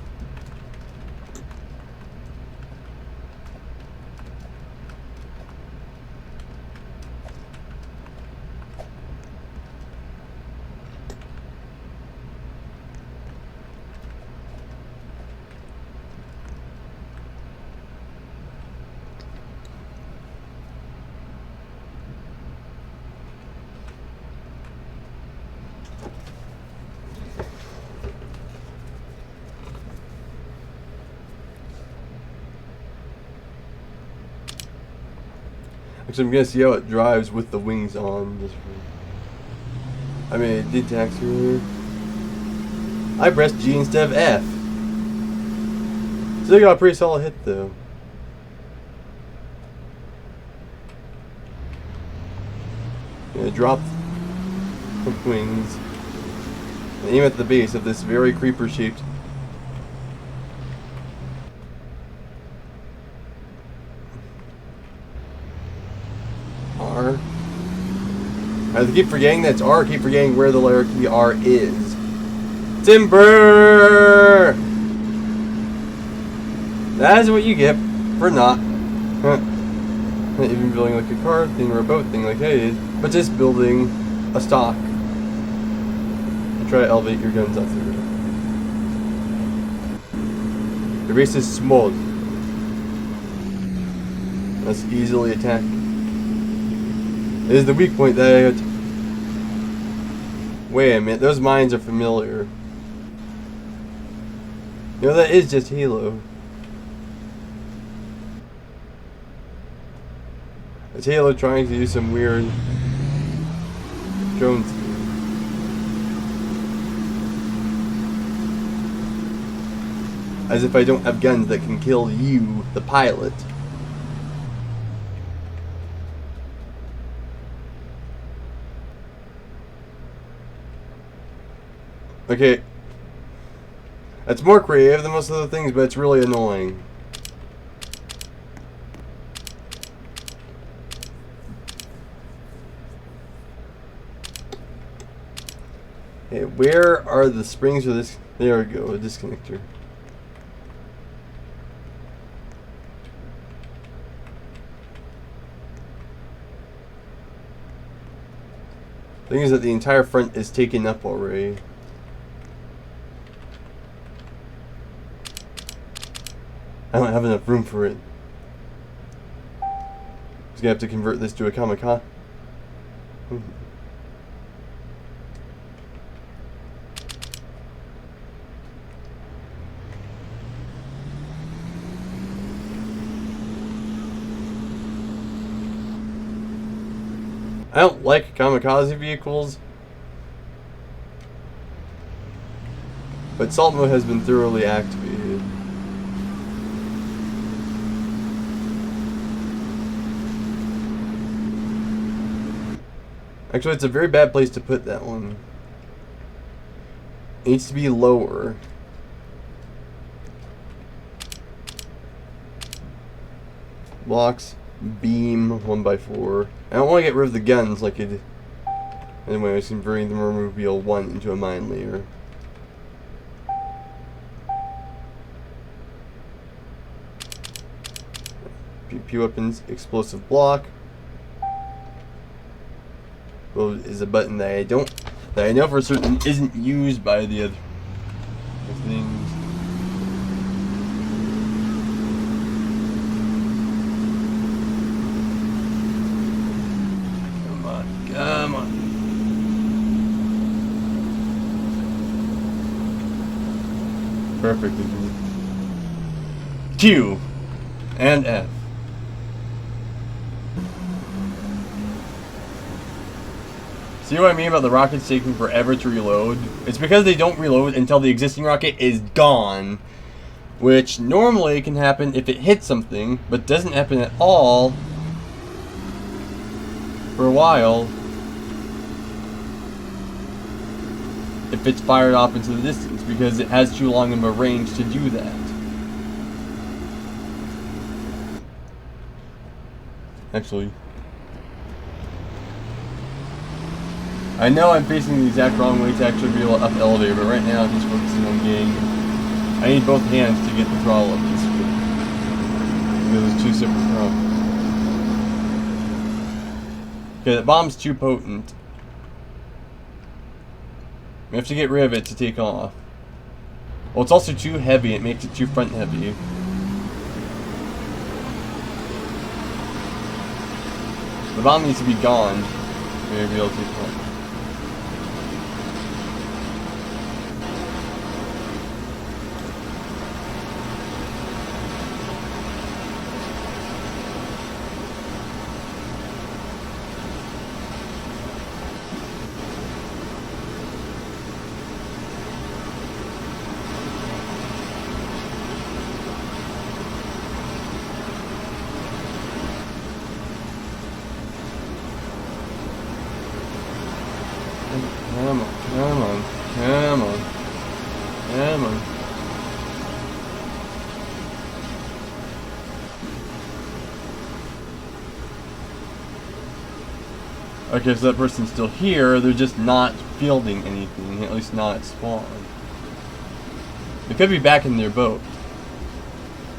Actually, I'm gonna see how it drives with the wings on. I mean, it did taxi earlier. I pressed G instead of F. Still got a pretty solid hit though. Gonna drop the wings and aim at the base of this very creeper shaped R. I keep forgetting that's R, keep forgetting where the letter key R is. Timber! That is what you get for not even building like a car thing or a boat thing like I did, but just building a stock. And try to elevate your guns off the ground. The base is small. That's easily attacked. It is the weak point that I got. Wait a minute, those mines are familiar. You know, that is just Halo. It's Halo trying to do some weird drone thing. As if I don't have guns that can kill you, the pilot. Okay. That's more creative than most of the things, but it's really annoying. Okay, where are the springs for this? There we go, a disconnector. The thing is that the entire front is taken up already. I don't have enough room for it. Just gonna have to convert this to a kamikaze. I don't like kamikaze vehicles, but Salt Mode has been thoroughly activated. Actually, it's a very bad place to put that one. It needs to be lower. Blocks, beam, 1x4. I don't want to get rid of the guns like it. Anyway, I was converting the Mermobile 1 into a mine layer. PP weapons, explosive block. Well, is a button that I know for certain isn't used by the other things. Come on. Perfect. Q and F. See what I mean about the rockets taking forever to reload? It's because they don't reload until the existing rocket is gone. Which normally can happen if it hits something, but doesn't happen at all for a while if it's fired off into the distance, because it has too long of a range to do that. Actually, I know I'm facing the exact wrong way to actually be able to up the elevator, but right now I'm just focusing on getting. I need both hands to get the throttle up this quick, because it's two separate throttles. Okay, that bomb's too potent. We have to get rid of it to take off. Well, it's also too heavy. It makes it too front heavy. The bomb needs to be gone. Maybe be able to take off. Come on. Okay, so that person's still here, they're just not fielding anything, at least not at spawn. They could be back in their boat.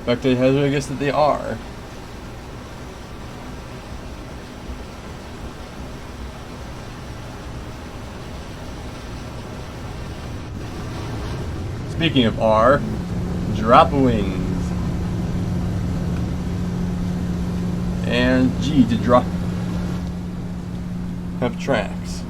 In fact, I guess that they are. Speaking of R, drop wings. And G to drop. Have tracks.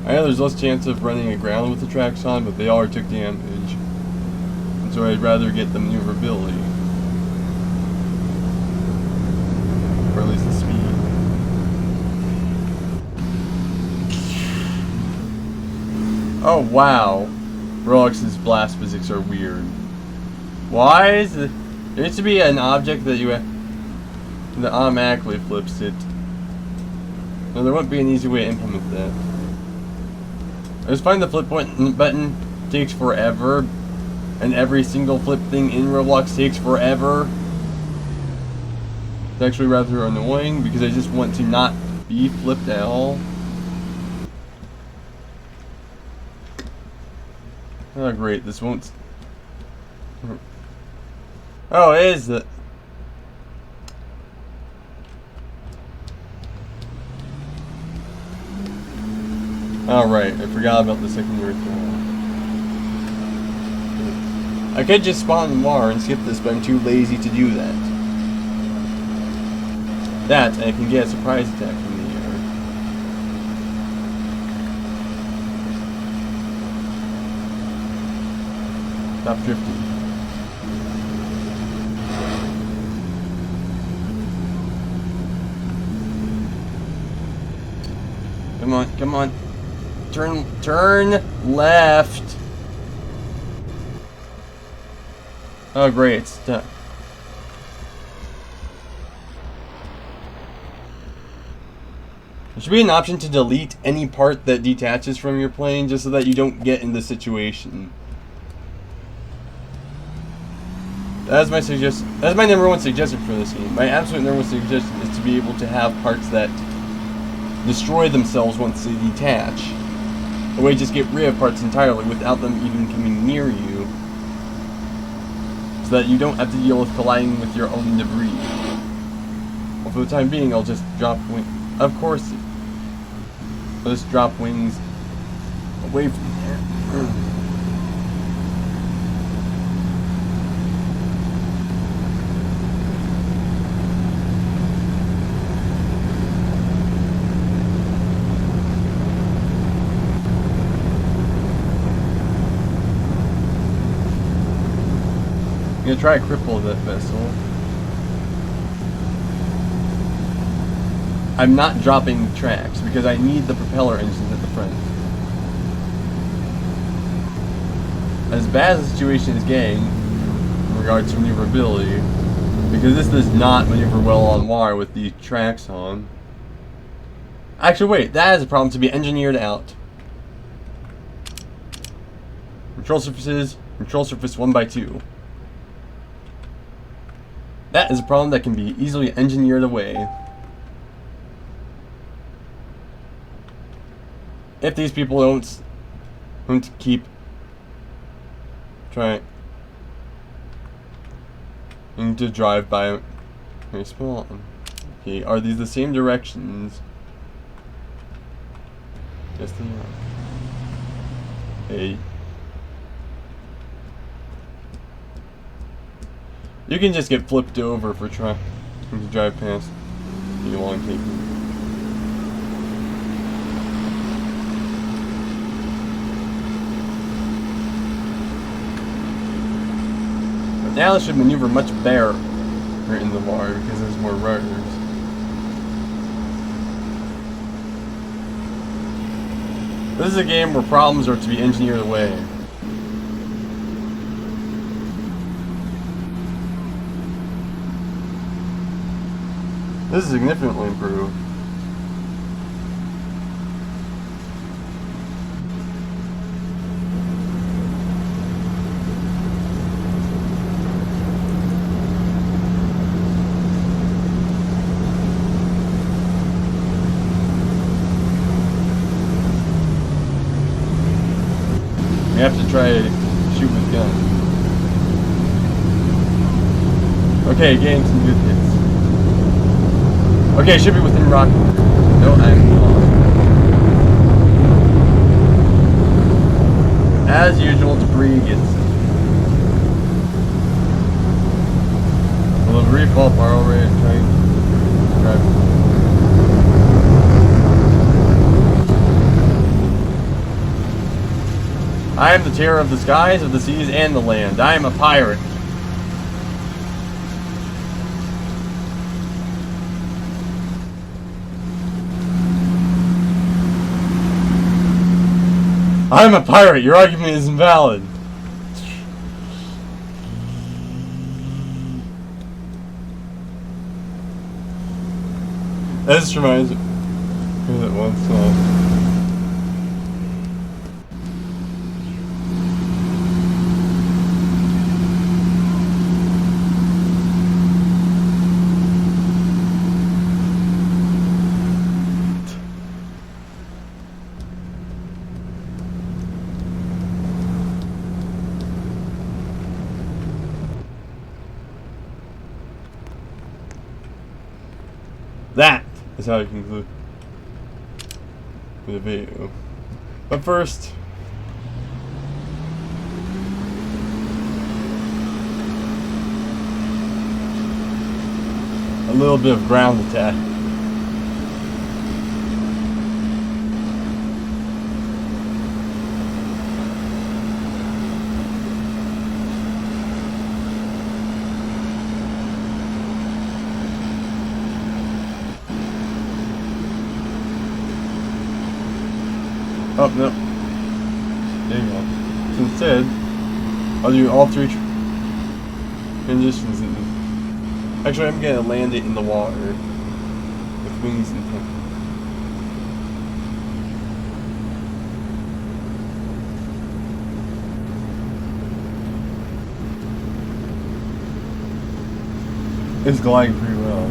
I know there's less chance of running aground with the tracks on, but they all took damage. And so I'd rather get the maneuverability. Or at least the speed. Oh wow. RoleX's blast physics are weird. Why is it? There needs to be an object that you that automatically flips it. No, there won't be an easy way to implement that. I just find the flip button takes forever, and every single flip thing in Roblox takes forever. It's actually rather annoying because I just want to not be flipped at all. Oh great, this won't. Oh, it is the. Alright, I forgot about the secondary throw. I could just spawn in water and skip this, but I'm too lazy to do that. That, I can get a surprise attack from the air. Stop drifting. Come on, come on. Turn left. Oh great, it's stuck. There should be an option to delete any part that detaches from your plane just so that you don't get in this situation. That's my suggestion. That's my number one suggestion for this game. My absolute number one suggestion is to be able to have parts that destroy themselves once they detach. A way to just get rid of parts entirely without them even coming near you, so that you don't have to deal with colliding with your own debris. Well, for the time being, I'll just drop wings. Of course, I'll just drop wings away from there. I'm gonna try to cripple that vessel. I'm not dropping tracks because I need the propeller engines at the front. As bad as the situation is getting in regards to maneuverability, because this does not maneuver well on water with these tracks on. Actually, wait, that is a problem to be engineered out. Control surfaces, control surface 1x2. That is a problem that can be easily engineered away. If these people don't keep trying to drive by very small. Okay, are these the same directions? Yes, they are. Hey. You can just get flipped over for trying to drive past the long taking. But now this should maneuver much better in the water because there's more rudders. This is a game where problems are to be engineered away. This is significantly improved. We have to try to shoot with guns. Okay, getting some good hits. Okay, should be within rock. No, I'm wrong. As usual, debris gets. Will the debris fall far over and trying to drive? I am the terror of the skies, of the seas, and the land. I am a pirate. I'm a pirate. Your argument is invalid. That just reminds me of that one song. That is how you conclude the video. But first, a little bit of ground attack. Oh, no. There you go. So instead, I'll do all three transitions. Actually, I'm going to land it in the water with wings and things. It's gliding pretty well.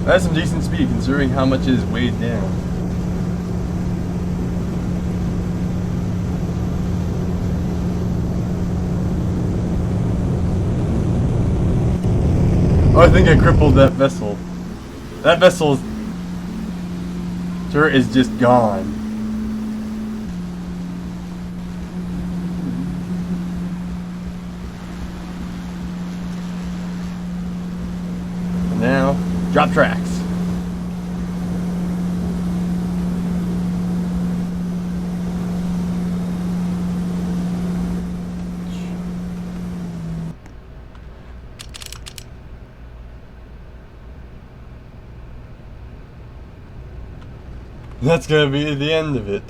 That's some decent speed considering how much it is weighed down. Oh, I think I crippled that vessel. That vessel's turret is just gone. Now, drop tracks. That's gonna be the end of it.